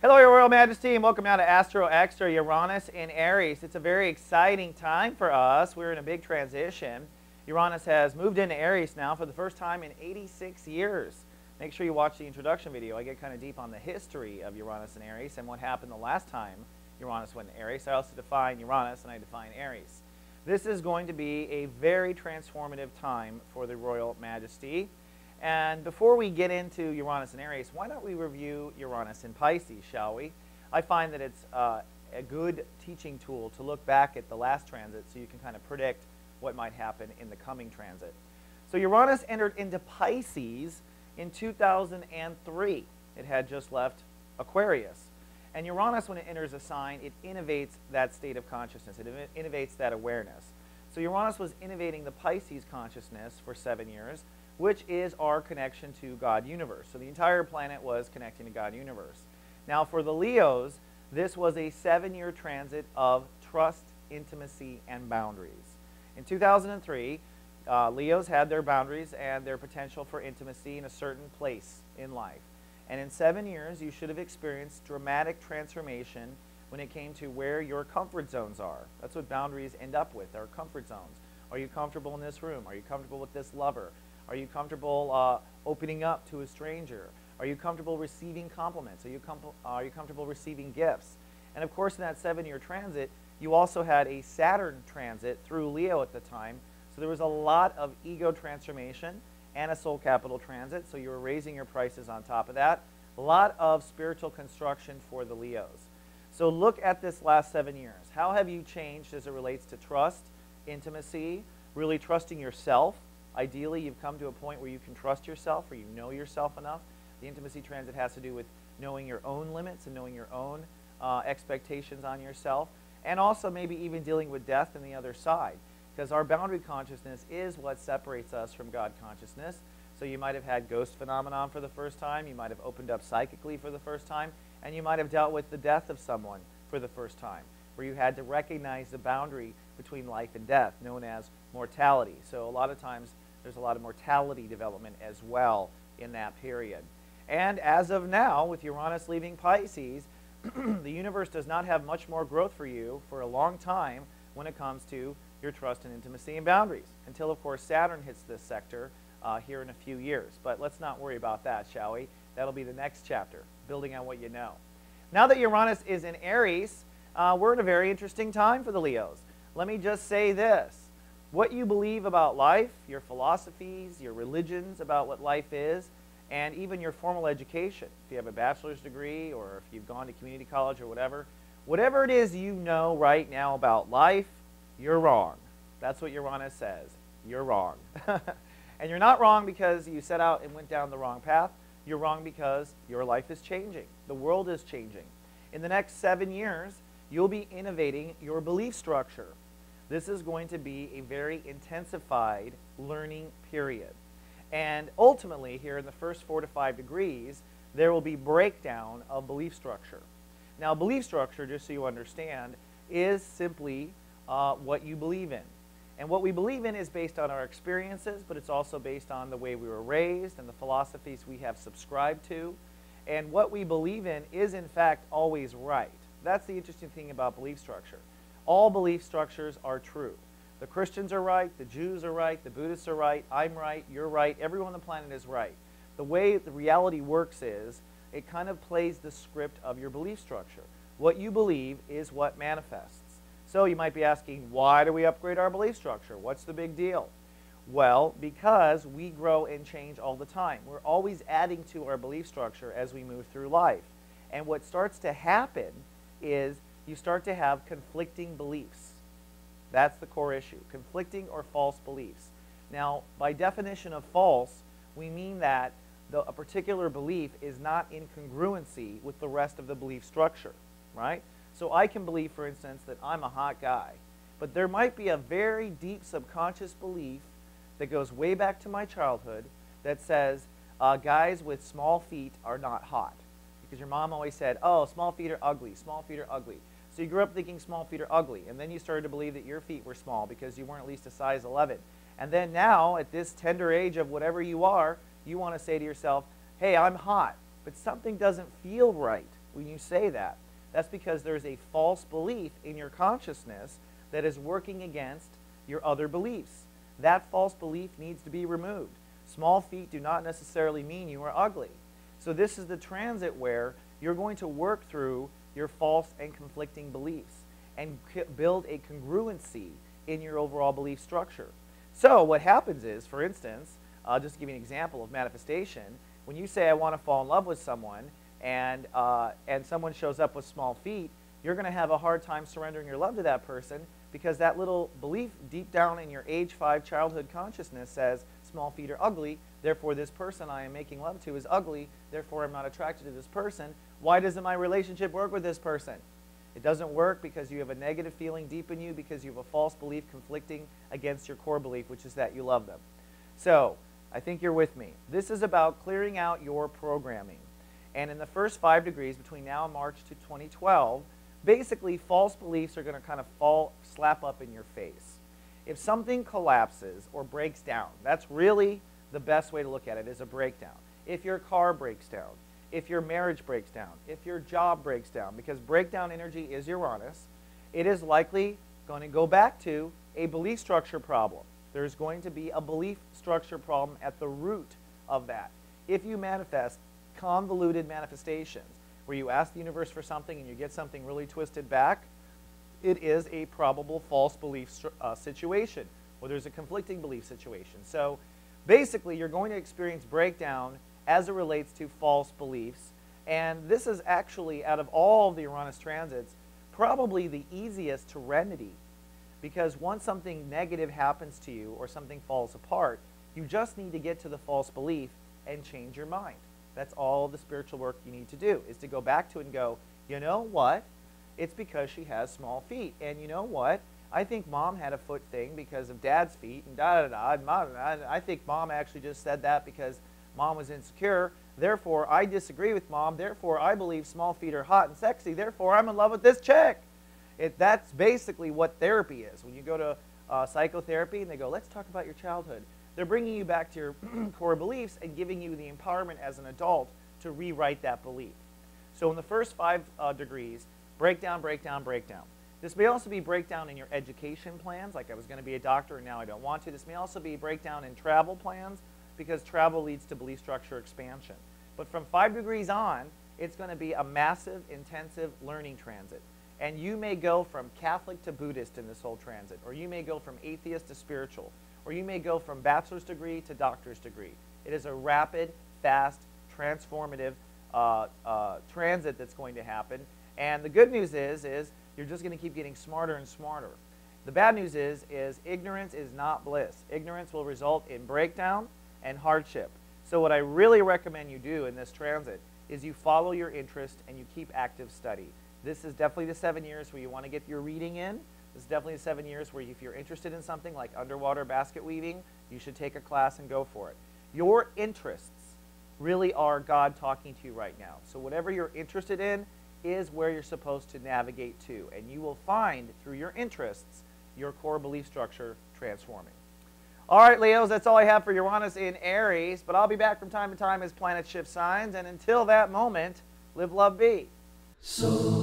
Hello, Your Royal Majesty, and welcome now to Astro Extra, Uranus in Aries. It's a very exciting time for us. We're in a big transition. Uranus has moved into Aries now for the first time in 86 years. Make sure you watch the introduction video. I get kind of deep on the history of Uranus and Aries and what happened the last time Uranus went in Aries. I also define Uranus and I define Aries. This is going to be a very transformative time for the Royal Majesty. And before we get into Uranus and Aries, why don't we review Uranus in Pisces, shall we? I find that it's a good teaching tool to look back at the last transit so you can kind of predict what might happen in the coming transit. So Uranus entered into Pisces in 2003. It had just left Aquarius. And Uranus, when it enters a sign, it innovates that state of consciousness. It innovates that awareness. So Uranus was innovating the Pisces consciousness for 7 years, which is our connection to God Universe. So the entire planet was connecting to God Universe. Now for the Leos, this was a 7-year transit of trust, intimacy, and boundaries. In 2003, Leos had their boundaries and their potential for intimacy in a certain place in life. And in 7 years, you should have experienced dramatic transformation when it came to where your comfort zones are. That's what boundaries end up with, our comfort zones. Are you comfortable in this room? Are you comfortable with this lover? Are you comfortable opening up to a stranger? Are you comfortable receiving compliments? Are you comfortable receiving gifts? And of course, in that 7-year transit, you also had a Saturn transit through Leo at the time. So there was a lot of ego transformation and a soul capital transit. So you were raising your prices on top of that. A lot of spiritual construction for the Leos. So look at this last 7 years. How have you changed as it relates to trust, intimacy, really trusting yourself? Ideally, you've come to a point where you can trust yourself or you know yourself enough. The intimacy transit has to do with knowing your own limits and knowing your own expectations on yourself, and also maybe even dealing with death on the other side, because our boundary consciousness is what separates us from God consciousness. So you might have had ghost phenomenon for the first time, you might have opened up psychically for the first time, and you might have dealt with the death of someone for the first time, where you had to recognize the boundary between life and death, known as mortality. So a lot of times there's a lot of mortality development as well in that period. And as of now, with Uranus leaving Pisces, the universe does not have much more growth for you for a long time when it comes to your trust and intimacy and boundaries, until, of course, Saturn hits this sector here in a few years. But let's not worry about that, shall we? That'll be the next chapter, building on what you know. Now that Uranus is in Aries, we're in a very interesting time for the Leos. Let me just say this. What you believe about life, your philosophies, your religions about what life is, and even your formal education, if you have a bachelor's degree or if you've gone to community college or whatever it is you know right now about life, you're wrong. That's what Uranus says. You're wrong. And you're not wrong because you set out and went down the wrong path. You're wrong because your life is changing. The world is changing. In the next 7 years, you'll be innovating your belief structure. This is going to be a very intensified learning period. And ultimately, here in the first 4 to 5 degrees, there will be breakdown of belief structure. Now, belief structure, just so you understand, is simply what you believe in. And what we believe in is based on our experiences, but it's also based on the way we were raised and the philosophies we have subscribed to. And what we believe in is, in fact, always right. That's the interesting thing about belief structure. All belief structures are true. The Christians are right, the Jews are right, the Buddhists are right, I'm right, you're right, everyone on the planet is right. The way the reality works is it kind of plays the script of your belief structure. What you believe is what manifests. So you might be asking, why do we upgrade our belief structure? What's the big deal? Well, because we grow and change all the time. We're always adding to our belief structure as we move through life. And what starts to happen is you start to have conflicting beliefs. That's the core issue, conflicting or false beliefs. Now, by definition of false, we mean that a particular belief is not in congruency with the rest of the belief structure, right? So I can believe, for instance, that I'm a hot guy, but there might be a very deep subconscious belief that goes way back to my childhood that says guys with small feet are not hot. Because your mom always said, oh, small feet are ugly, small feet are ugly. So you grew up thinking small feet are ugly, and then you started to believe that your feet were small because you weren't at least a size 11. And then now, at this tender age of whatever you are, you want to say to yourself, hey, I'm hot, but something doesn't feel right. when you say that. That's because there's a false belief in your consciousness that is working against your other beliefs. That false belief needs to be removed. Small feet do not necessarily mean you are ugly. So this is the transit where you're going to work through your false and conflicting beliefs and build a congruency in your overall belief structure. So what happens is, for instance, just to give you an example of manifestation, when you say I want to fall in love with someone and someone shows up with small feet, you're going to have a hard time surrendering your love to that person because that little belief deep down in your age 5 childhood consciousness says small feet are ugly, therefore this person I am making love to is ugly, therefore I'm not attracted to this person. Why doesn't my relationship work with this person? It doesn't work because you have a negative feeling deep in you because you have a false belief conflicting against your core belief, which is that you love them. So, I think you're with me. This is about clearing out your programming. And in the first 5 degrees between now and March to 2012, basically false beliefs are going to kind of slap up in your face. If something collapses or breaks down, that's really the best way to look at it, is a breakdown. If your car breaks down, if your marriage breaks down, if your job breaks down, because breakdown energy is Uranus, it is likely going to go back to a belief structure problem. There's going to be a belief structure problem at the root of that. If you manifest convoluted manifestations, where you ask the universe for something and you get something really twisted back, it is a probable false belief situation, or there's a conflicting belief situation. So basically, you're going to experience breakdown as it relates to false beliefs. And this is actually, out of all of the Uranus transits, probably the easiest to remedy. Because once something negative happens to you or something falls apart, you just need to get to the false belief and change your mind. That's all the spiritual work you need to do, is to go back to it and go, you know what? It's because she has small feet. And you know what? I think mom had a foot thing because of dad's feet, and da-da-da. And I think mom actually just said that because mom was insecure. Therefore, I disagree with mom. Therefore, I believe small feet are hot and sexy. Therefore, I'm in love with this chick. That's basically what therapy is. When you go to psychotherapy and they go, let's talk about your childhood, they're bringing you back to your core beliefs and giving you the empowerment as an adult to rewrite that belief. So in the first 5 degrees, breakdown, breakdown, breakdown. This may also be breakdown in your education plans, like I was going to be a doctor and now I don't want to. This may also be breakdown in travel plans, because travel leads to belief structure expansion. But from 5 degrees on, it's going to be a massive, intensive learning transit. And you may go from Catholic to Buddhist in this whole transit, or you may go from atheist to spiritual, or you may go from bachelor's degree to doctor's degree. It is a rapid, fast, transformative transit that's going to happen. And the good news is you're just going to keep getting smarter and smarter. The bad news is ignorance is not bliss. Ignorance will result in breakdown and hardship. So what I really recommend you do in this transit is you follow your interest and you keep active study. This is definitely the 7 years where you want to get your reading in. This is definitely the 7 years where if you're interested in something like underwater basket weaving, you should take a class and go for it. Your interests really are God talking to you right now. So whatever you're interested in is where you're supposed to navigate to. And you will find, through your interests, your core belief structure transforming. All right, Leos, that's all I have for Uranus in Aries, but I'll be back from time to time as planets shift signs, and until that moment, live, love, be. So